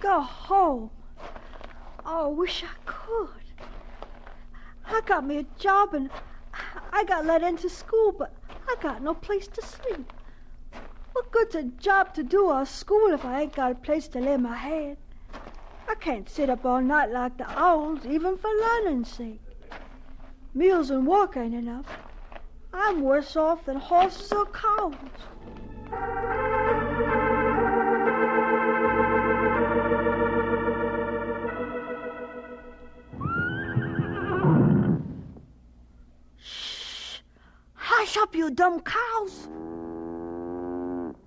go home. Oh, I wish I could. I got me a job and I got let into school, but I got no place to sleep. What good's a job to do or school if I ain't got a place to lay my head? I can't sit up all night like the owls, even for learning's sake. Meals and work ain't enough. I'm worse off than horses or cows. Shh! Hush up, you dumb cows!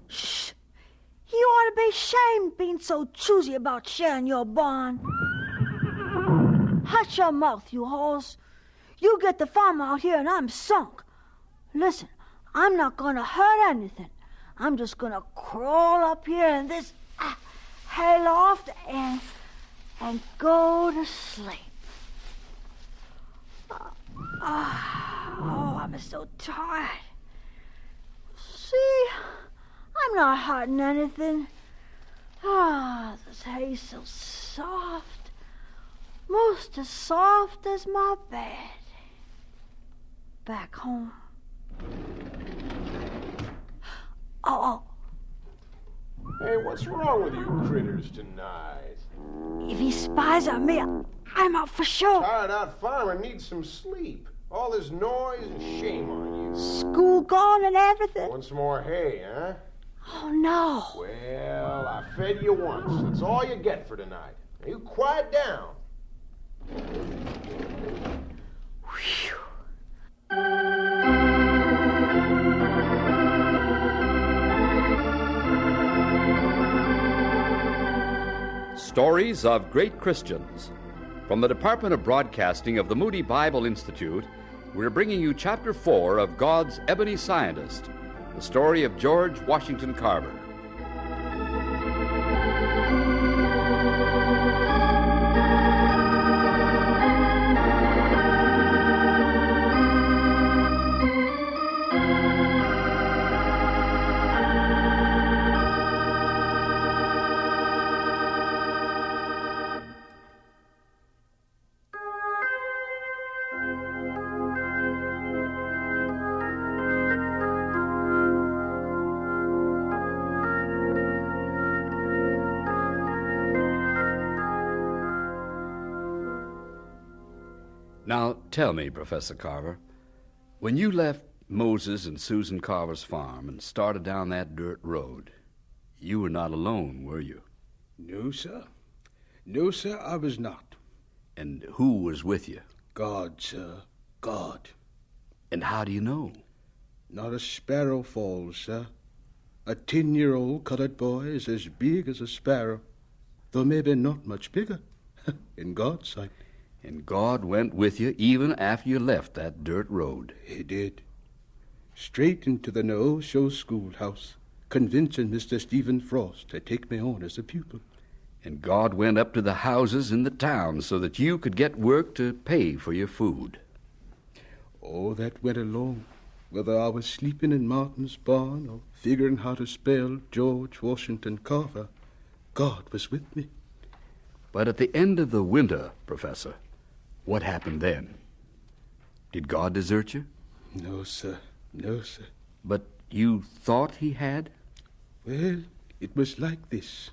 Shh! You ought to be ashamed being so choosy about sharing your barn. Hush your mouth, you horse. You get the farm out here and I'm sunk. Listen, I'm not going to hurt anything. I'm just going to crawl up here in this hayloft and go to sleep. Oh, I'm so tired. See, I'm not hurting anything. This hay's so soft. Most as soft as my bed. Back home. Oh. Hey, what's wrong with you critters tonight? If he spies on me, I'm out for sure. Tired out farmer needs some sleep. All this noise and shame on you. School gone and everything. Want some more hay, huh? Oh, no. Well, I fed you once. That's all you get for tonight. Now you quiet down. Whew. Stories of Great Christians. From the Department of Broadcasting of the Moody Bible Institute, we're bringing you Chapter 4 of God's Ebony Scientist, the story of George Washington Carver. Now, tell me, Professor Carver, when you left Moses and Susan Carver's farm and started down that dirt road, you were not alone, were you? No, sir. No, sir, I was not. And who was with you? God, sir. God. And how do you know? Not a sparrow falls, sir. A 10-year-old colored boy is as big as a sparrow, though maybe not much bigger, in God's sight. And God went with you even after you left that dirt road. He did. Straight into the no-show schoolhouse, convincing Mr. Stephen Frost to take me on as a pupil. And God went up to the houses in the town so that you could get work to pay for your food. Oh, that went along, whether I was sleeping in Martin's barn or figuring how to spell George Washington Carver. God was with me. But at the end of the winter, Professor, what happened then? Did God desert you? No, sir. No, sir. But you thought he had? Well, it was like this.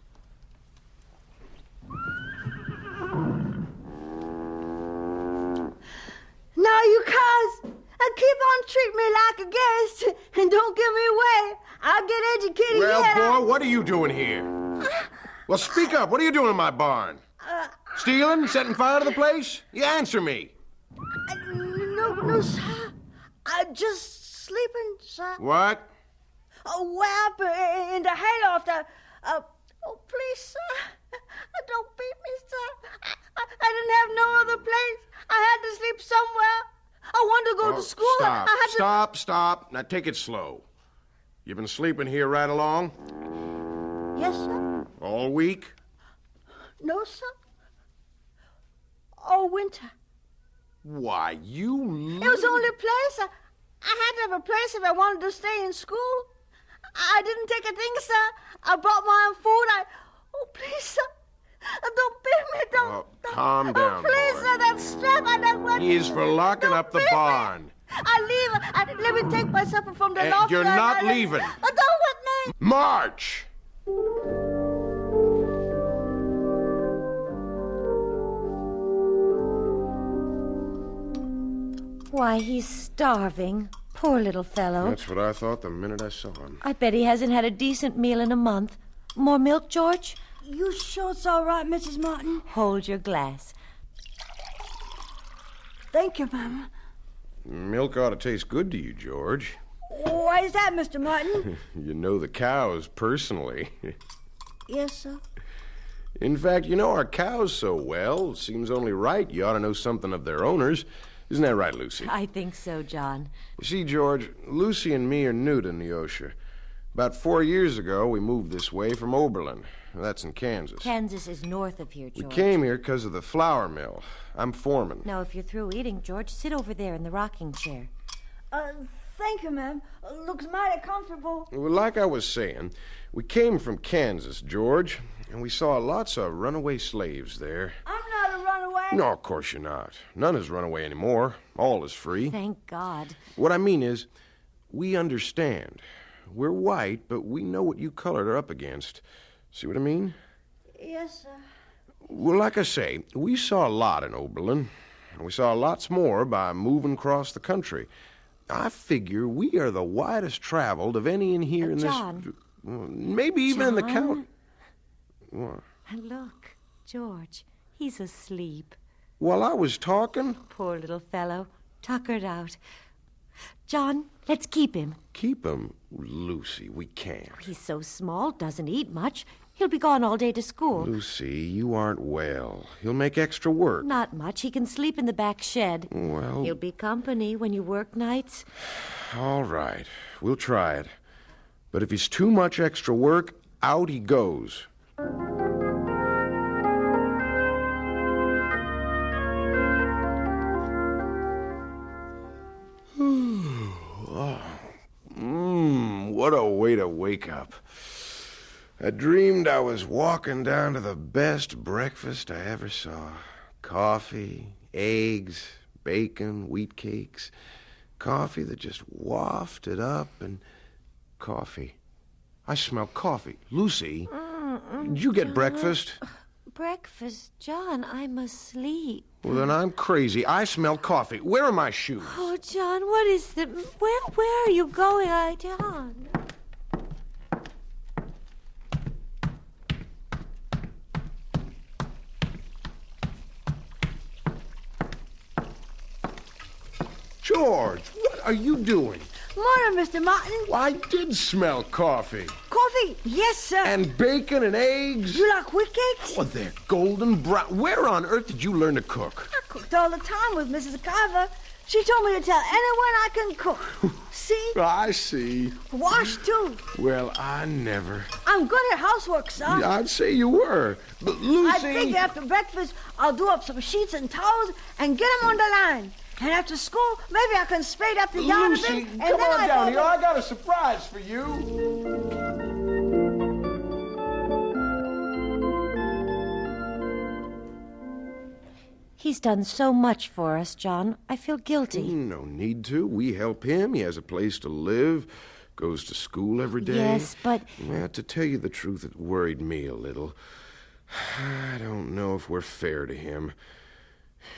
Now, you cuz, keep on treating me like a guest and don't give me away. I'll get educated. Well, boy, what are you doing here? Well, speak up. What are you doing in my barn? Stealing? Setting fire to the place? You answer me. No, sir. I'm just sleeping, sir. What? Way up in the hayloft. Please, sir. Don't beat me, sir. I didn't have no other place. I had to sleep somewhere. I wanted to go to school. Stop. Now take it slow. You've been sleeping here right along? Yes, sir. All week? No, sir. All winter. Why, you... It was the only place. I had to have a place if I wanted to stay in school. I didn't take a thing, sir. I brought my own food. Oh, please, sir. Calm down, Please, boy. sir, that strap, I don't want He is for locking up the barn. Let me take my supper from the loft. You're not leaving. Don't want me. March! Why, he's starving. Poor little fellow. That's what I thought the minute I saw him. I bet he hasn't had a decent meal in a month. More milk, George? You sure it's all right, Mrs. Martin? Hold your glass. Thank you, Mama. Milk ought to taste good to you, George. Why is that, Mr. Martin? You know the cows personally. Yes, sir. In fact, you know our cows so well, it seems only right you ought to know something of their owners. Isn't that right, Lucy? I think so, John. You see, George, Lucy and me are new to Neosha. About 4 years ago, we moved this way from Oberlin. That's in Kansas. Kansas is north of here, George. We came here because of the flour mill. I'm foreman. Now, if you're through eating, George, sit over there in the rocking chair. Thank you, ma'am. Looks mighty comfortable. Well, like I was saying, we came from Kansas, George, and we saw lots of runaway slaves there. I'm not a runaway. No, of course you're not. None has run away anymore. All is free. Thank God. What I mean is, we understand. We're white, but we know what you colored are up against. See what I mean? Yes, sir. Well, like I say, we saw a lot in Oberlin, and we saw lots more by moving across the country. I figure we are the widest traveled of any in here in John. this... Maybe even in the county. What? Look, George, he's asleep. While I was talking? Poor little fellow, tuckered out. John, let's keep him. Keep him, Lucy. We can't. He's so small, doesn't eat much. He'll be gone all day to school. Lucy, you aren't well. He'll make extra work. Not much. He can sleep in the back shed. Well... He'll be company when you work nights. All right. We'll try it. But if he's too much extra work, out he goes. What a way to wake up. I dreamed I was walking down to the best breakfast I ever saw. Coffee, eggs, bacon, wheat cakes. Coffee that just wafted up and... Coffee. I smell coffee. Lucy, did you get breakfast? Breakfast? John, I'm asleep. Well, then I'm crazy. I smell coffee. Where are my shoes? Oh, John, what is the... Where are you going? John... George, what are you doing? Morning, Mr. Martin. Well, I did smell coffee. Coffee? Yes, sir. And bacon and eggs. You like wheat cakes? Well, they're golden brown. Where on earth did you learn to cook? I cooked all the time with Mrs. Carver. She told me to tell anyone I can cook. See? I see. Wash, too. Well, I never. I'm good at housework, son. I'd say you were. But Lucy... I figure after breakfast, I'll do up some sheets and towels and get them on the line. And after school, maybe I can spade up the yard a bit. Lucy, And come then on I down go here. I got a surprise for you. He's done so much for us, John. I feel guilty. No need to. We help him. He has a place to live, goes to school every day. Yes, but... Well, to tell you the truth, it worried me a little. I don't know if we're fair to him.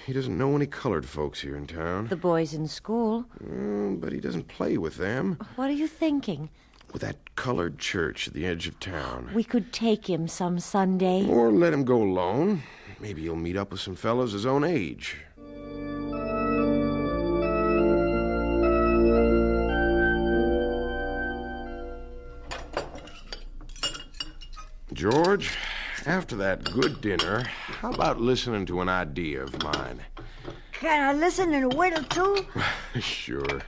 He doesn't know any colored folks here in town. The boys in school. But he doesn't play with them. What are you thinking? With that colored church at the edge of town. We could take him some Sunday. Or let him go alone. Maybe he'll meet up with some fellows his own age. George, after that good dinner, how about listening to an idea of mine? Can I listen and wait or two? Sure.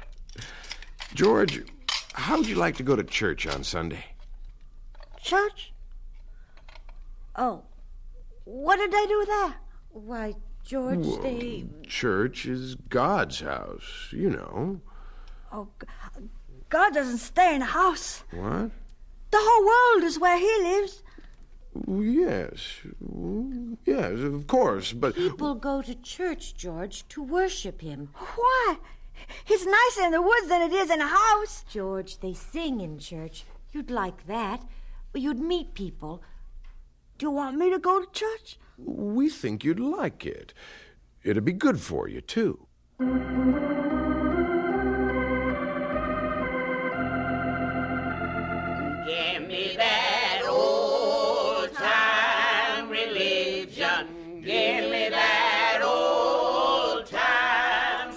George, how would you like to go to church on Sunday? Church? Oh, what did they do there? Why, George, they... Church is God's house, you know. Oh, God doesn't stay in a house. What? The whole world is where he lives. Yes. Yes, of course, but... People go to church, George, to worship him. Why? It's nicer in the woods than it is in a house. George, they sing in church. You'd like that. You'd meet people. Do you want me to go to church? We think you'd like it. It'd be good for you, too. Give me that old-time religion. Give me that old-time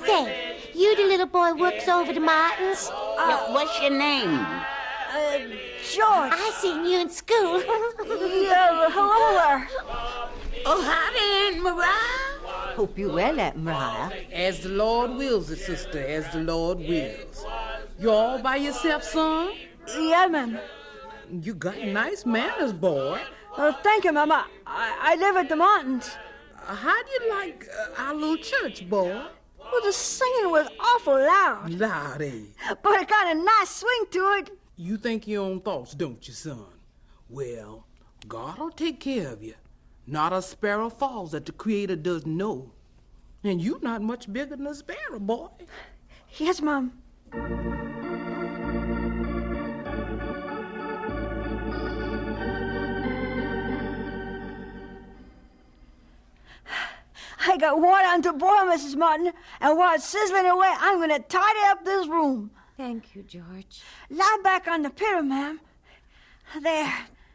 religion. Say, you the little boy works over to Martin's? What's your name? George. I seen you in school. Yeah, hello there. Oh, howdy, Aunt Mariah. Hope you're well, Aunt Mariah. As the Lord wills it, sister, as the Lord wills. You all by yourself, son? Yeah, ma'am. You got nice manners, boy. Thank you, Mama. I live at the mountains. How do you like our little church, boy? Well, the singing was awful loud, Lottie, but it got a nice swing to it. you think your own thoughts, don't you, son? Well, God'll take care of you. Not a sparrow falls that the Creator doesn't know. And you not much bigger than a sparrow, boy. Yes, Mom. I got water on to boil, Mrs. Martin, and while it's sizzling away, I'm going to tidy up this room. Thank you, George. Lie back on the pillow, ma'am. There.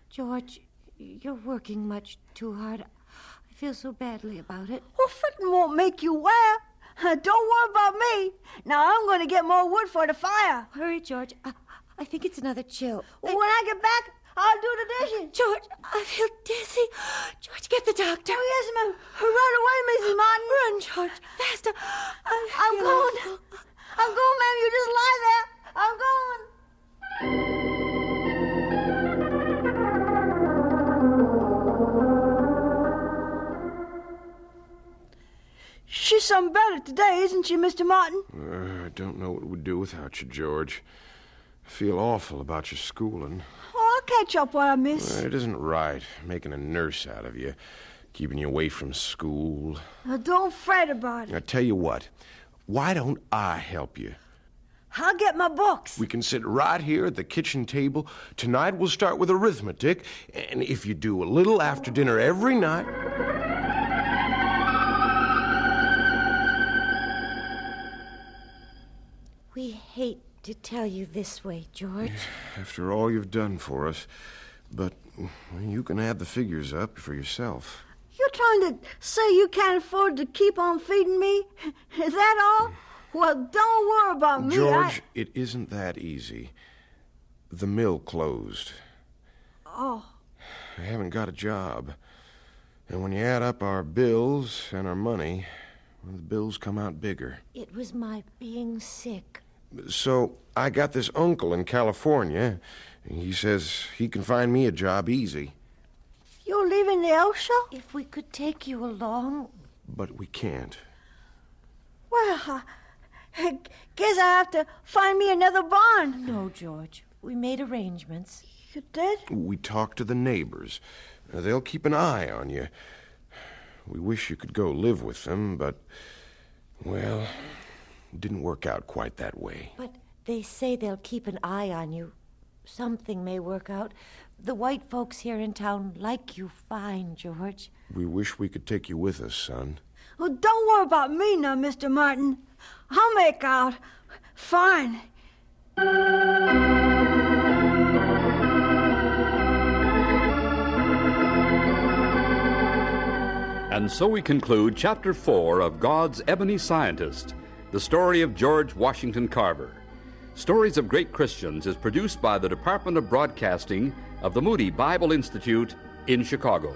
George, you're working much too hard. I feel so badly about it. Well, fretting won't make you well. Don't worry about me. Now I'm going to get more wood for the fire. Hurry, George. I think it's another chill. When I get back, I'll do the dishes. George, I feel dizzy. George, get the doctor. Oh, yes, ma'am. Run away, Mrs. Martin. Run, George. Faster. I'm going. I'm going, ma'am. You just lie there. I'm going. She's some better today, isn't she, Mr. Martin? I don't know what we'd do without you, George. I feel awful about your schooling. Oh, I'll catch up what I miss. It isn't right, making a nurse out of you, keeping you away from school. Now, don't fret about it. I tell you what, why don't I help you? I'll get my books. We can sit right here at the kitchen table. Tonight we'll start with arithmetic, and if you do a little after dinner every night... We hate to tell you this way, George. After all you've done for us, but you can add the figures up for yourself. You're trying to say you can't afford to keep on feeding me? Is that all? Well, don't worry about me. George, it isn't that easy. The mill closed. Oh. I haven't got a job. And when you add up our bills and our money, well, the bills come out bigger. It was my being sick. So I got this uncle in California. He says he can find me a job easy. You're leaving the L show? If we could take you along. But we can't. Well, I guess I have to find me another barn. No, George. We made arrangements. You did? We talked to the neighbors. They'll keep an eye on you. We wish you could go live with them, but, well, it didn't work out quite that way. But they say they'll keep an eye on you. Something may work out. The white folks here in town like you fine, George. We wish we could take you with us, son. Well, don't worry about me now, Mr. Martin. I'll make out fine. And so we conclude Chapter 4 of God's Ebony Scientist, the story of George Washington Carver. Stories of Great Christians is produced by the Department of Broadcasting of the Moody Bible Institute in Chicago.